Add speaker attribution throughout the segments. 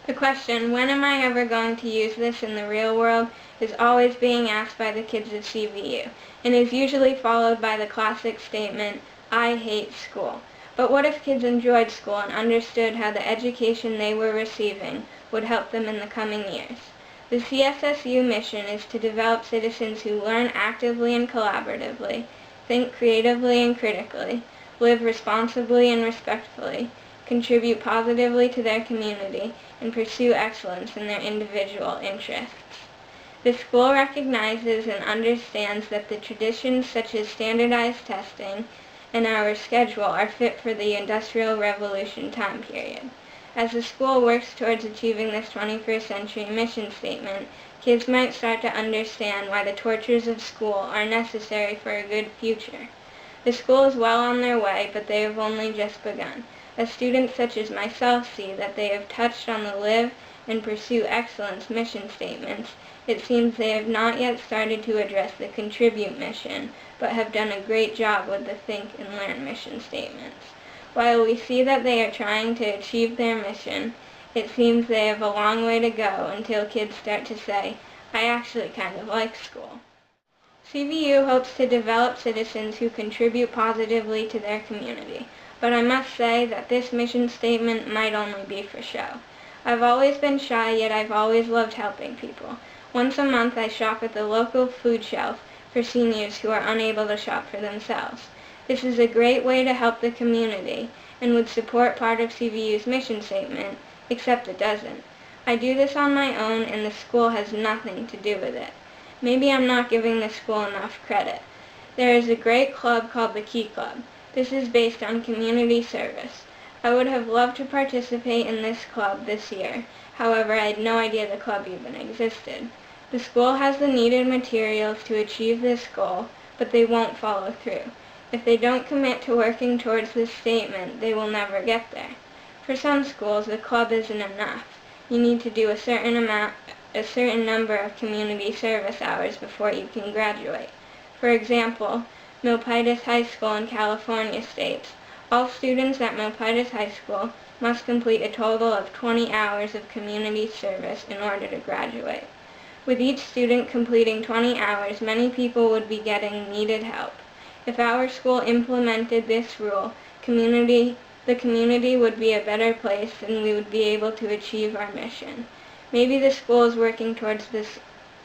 Speaker 1: The question, when am I ever going to use this in the real world, is always being asked by the kids at CVU, and is usually followed by the classic statement, I hate school. But what if kids enjoyed school and understood how the education they were receiving would help them in the coming years? The CSSU mission is to develop citizens who learn actively and collaboratively, think creatively and critically, live responsibly and respectfully, contribute positively to their community, and pursue excellence in their individual interests. The school recognizes and understands that the traditions such as standardized testing and our schedule are fit for the Industrial Revolution time period. As the school works towards achieving this 21st century mission statement, kids might start to understand why the tortures of school are necessary for a good future. The school is well on their way, but they have only just begun. As students such as myself see that they have touched on the Live and Pursue Excellence mission statements, it seems they have not yet started to address the Contribute mission, but have done a great job with the Think and Learn mission statements. While we see that they are trying to achieve their mission, it seems they have a long way to go until kids start to say, I actually kind of like school. CVU hopes to develop citizens who contribute positively to their community, but I must say that this mission statement might only be for show. I've always been shy, yet I've always loved helping people. Once a month I shop at the local food shelf for seniors who are unable to shop for themselves. This is a great way to help the community and would support part of CVU's mission statement, except it doesn't. I do this on my own and the school has nothing to do with it. Maybe I'm not giving the school enough credit. There is a great club called the Key Club. This is based on community service. I would have loved to participate in this club this year. However, I had no idea the club even existed. The school has the needed materials to achieve this goal, but they won't follow through. If they don't commit to working towards this statement, they will never get there. For some schools, the club isn't enough. You need to do a certain number of community service hours before you can graduate. For example, Milpitas High School in California states, all students at Milpitas High School must complete a total of 20 hours of community service in order to graduate. With each student completing 20 hours, many people would be getting needed help. If our school implemented this rule, the community would be a better place and we would be able to achieve our mission. Maybe the school is working towards this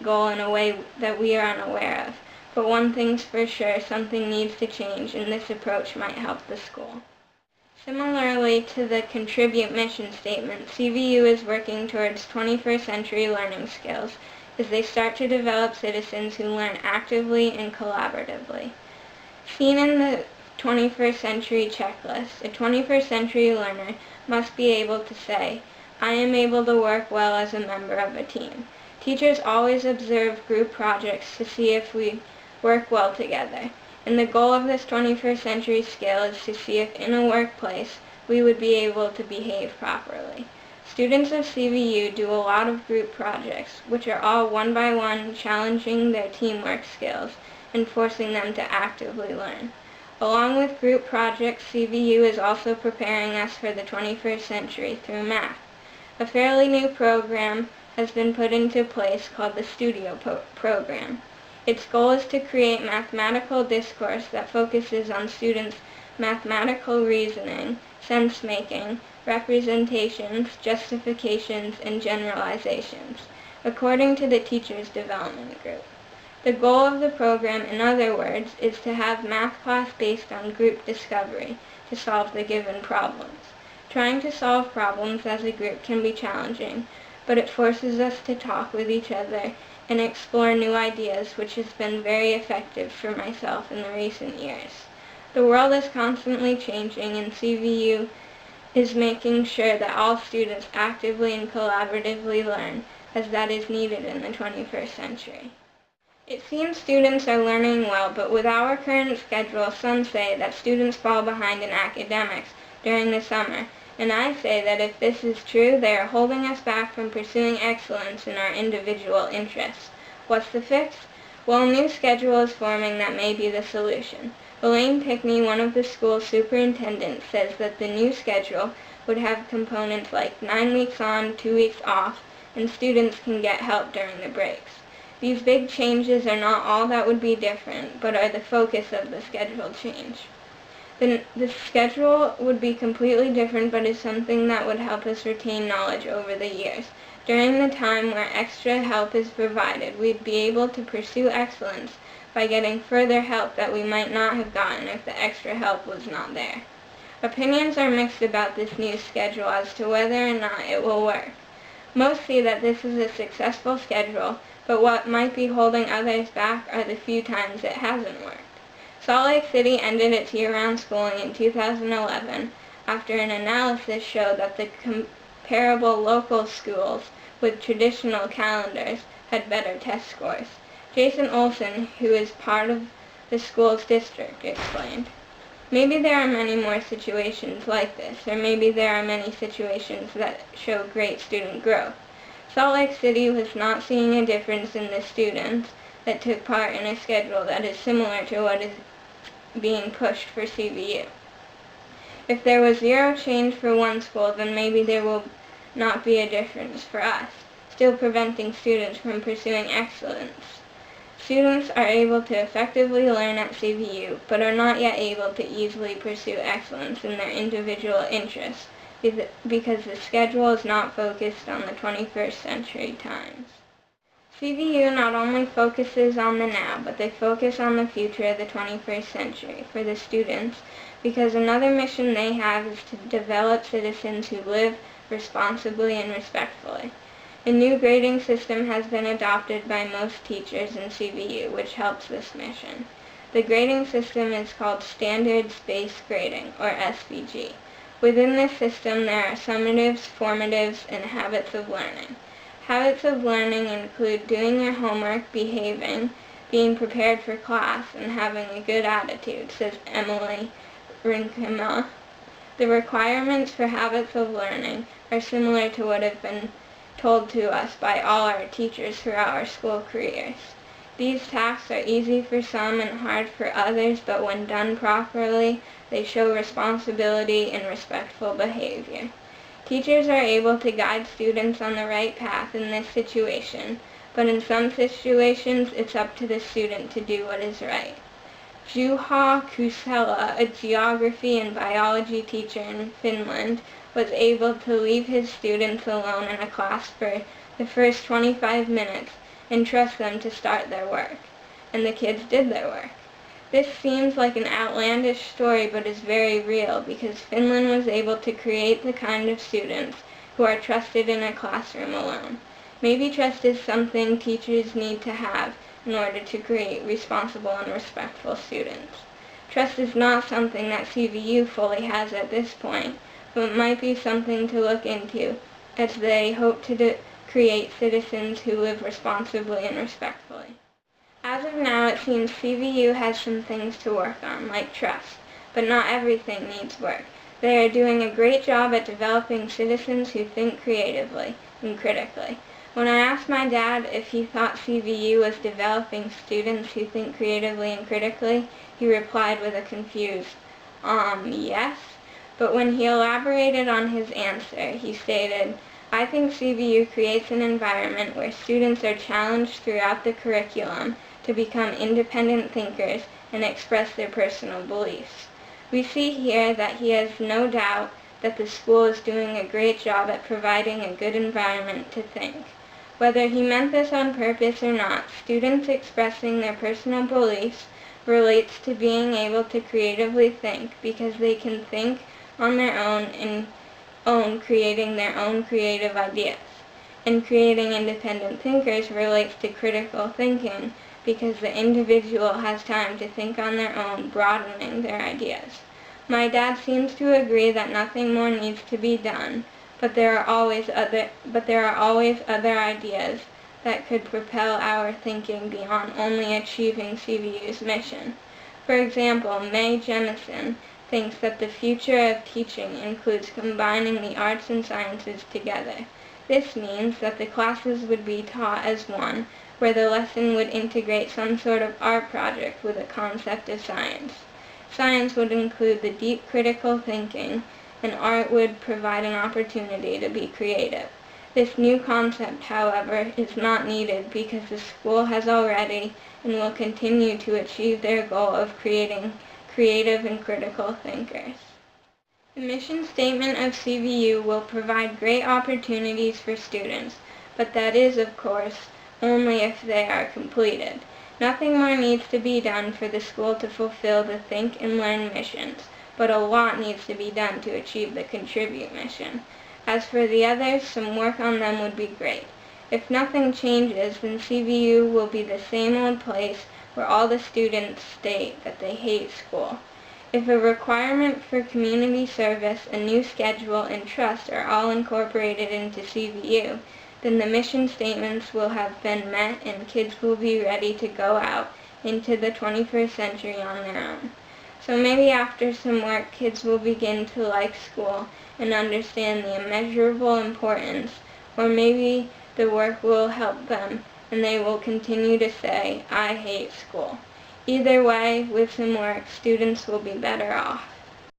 Speaker 1: goal in a way that we are unaware of. But one thing's for sure, something needs to change, and this approach might help the school. Similarly to the Contribute mission statement, CVU is working towards 21st century learning skills as they start to develop citizens who learn actively and collaboratively. Seen in the 21st century checklist, a 21st century learner must be able to say, I am able to work well as a member of a team. Teachers always observe group projects to see if we work well together, and the goal of this 21st century skill is to see if in a workplace we would be able to behave properly. Students of CVU do a lot of group projects, which are all one by one challenging their teamwork skills and forcing them to actively learn. Along with group projects, CVU is also preparing us for the 21st century through math. A fairly new program has been put into place called the Studio program. Its goal is to create mathematical discourse that focuses on students' mathematical reasoning, sense-making, representations, justifications, and generalizations, according to the Teachers Development Group. The goal of the program, in other words, is to have math class based on group discovery to solve the given problems. Trying to solve problems as a group can be challenging, but it forces us to talk with each other and explore new ideas, which has been very effective for myself in the recent years. The world is constantly changing, and CVU is making sure that all students actively and collaboratively learn, as that is needed in the 21st century. It seems students are learning well, but with our current schedule, some say that students fall behind in academics during the summer, and I say that if this is true, they are holding us back from pursuing excellence in our individual interests. What's the fix? Well, a new schedule is forming that may be the solution. Elaine Pickney, one of the school's superintendents, says that the new schedule would have components like 9 weeks on, 2 weeks off, and students can get help during the breaks. These big changes are not all that would be different, but are the focus of the schedule change. The schedule would be completely different, but is something that would help us retain knowledge over the years. During the time where extra help is provided, we'd be able to pursue excellence by getting further help that we might not have gotten if the extra help was not there. Opinions are mixed about this new schedule as to whether or not it will work. Most see that this is a successful schedule, but what might be holding others back are the few times it hasn't worked. Salt Lake City ended its year-round schooling in 2011 after an analysis showed that the comparable local schools with traditional calendars had better test scores. Jason Olson, who is part of the school's district, explained, "Maybe there are many more situations like this, or maybe there are many situations that show great student growth. Salt Lake City was not seeing a difference in the students that took part in a schedule that is similar to what is being pushed for CVU. If there was zero change for one school, then maybe there will not be a difference for us, still preventing students from pursuing excellence. Students are able to effectively learn at CVU, but are not yet able to easily pursue excellence in their individual interests because the schedule is not focused on the 21st century times." CVU not only focuses on the now, but they focus on the future of the 21st century for the students, because another mission they have is to develop citizens who live responsibly and respectfully. A new grading system has been adopted by most teachers in CVU, which helps this mission. The grading system is called Standards-Based Grading, or SBG. Within this system, there are summatives, formatives, and habits of learning. Habits of learning include doing your homework, behaving, being prepared for class, and having a good attitude, says Emily Rinkema. The requirements for habits of learning are similar to what have been told to us by all our teachers throughout our school careers. These tasks are easy for some and hard for others, but when done properly, they show responsibility and respectful behavior. Teachers are able to guide students on the right path in this situation, but in some situations it's up to the student to do what is right. Juha Kusela, a geography and biology teacher in Finland, was able to leave his students alone in a class for the first 25 minutes and trust them to start their work. And the kids did their work. This seems like an outlandish story, but is very real because Finland was able to create the kind of students who are trusted in a classroom alone. Maybe trust is something teachers need to have in order to create responsible and respectful students. Trust is not something that CVU fully has at this point, but it might be something to look into as they hope to create citizens who live responsibly and respectfully. As of now, it seems CVU has some things to work on, like trust, but not everything needs work. They are doing a great job at developing citizens who think creatively and critically. When I asked my dad if he thought CVU was developing students who think creatively and critically, he replied with a confused, yes. But when he elaborated on his answer, he stated, "I think CVU creates an environment where students are challenged throughout the curriculum to become independent thinkers and express their personal beliefs." We see here that he has no doubt that the school is doing a great job at providing a good environment to think. Whether he meant this on purpose or not, students expressing their personal beliefs relates to being able to creatively think because they can think on their own and creating their own creative ideas. And creating independent thinkers relates to critical thinking because the individual has time to think on their own, broadening their ideas. My dad seems to agree that nothing more needs to be done, but there are always other ideas that could propel our thinking beyond only achieving CVU's mission. For example, Mae Jemison thinks that the future of teaching includes combining the arts and sciences together. This means that the classes would be taught as one, where the lesson would integrate some sort of art project with a concept of science. Science would include the deep critical thinking and art would provide an opportunity to be creative. This new concept, however, is not needed because the school has already and will continue to achieve their goal of creating creative and critical thinkers. The mission statement of CVU will provide great opportunities for students, but that is, of course, only if they are completed. Nothing more needs to be done for the school to fulfill the Think and Learn missions, but a lot needs to be done to achieve the Contribute mission. As for the others, some work on them would be great. If nothing changes, then CVU will be the same old place where all the students state that they hate school. If a requirement for community service, a new schedule, and trust are all incorporated into CVU, then the mission statements will have been met and kids will be ready to go out into the 21st century on their own. So maybe after some work, kids will begin to like school and understand the immeasurable importance, or maybe the work will help them and they will continue to say, "I hate school." Either way, with some work, students will be better off.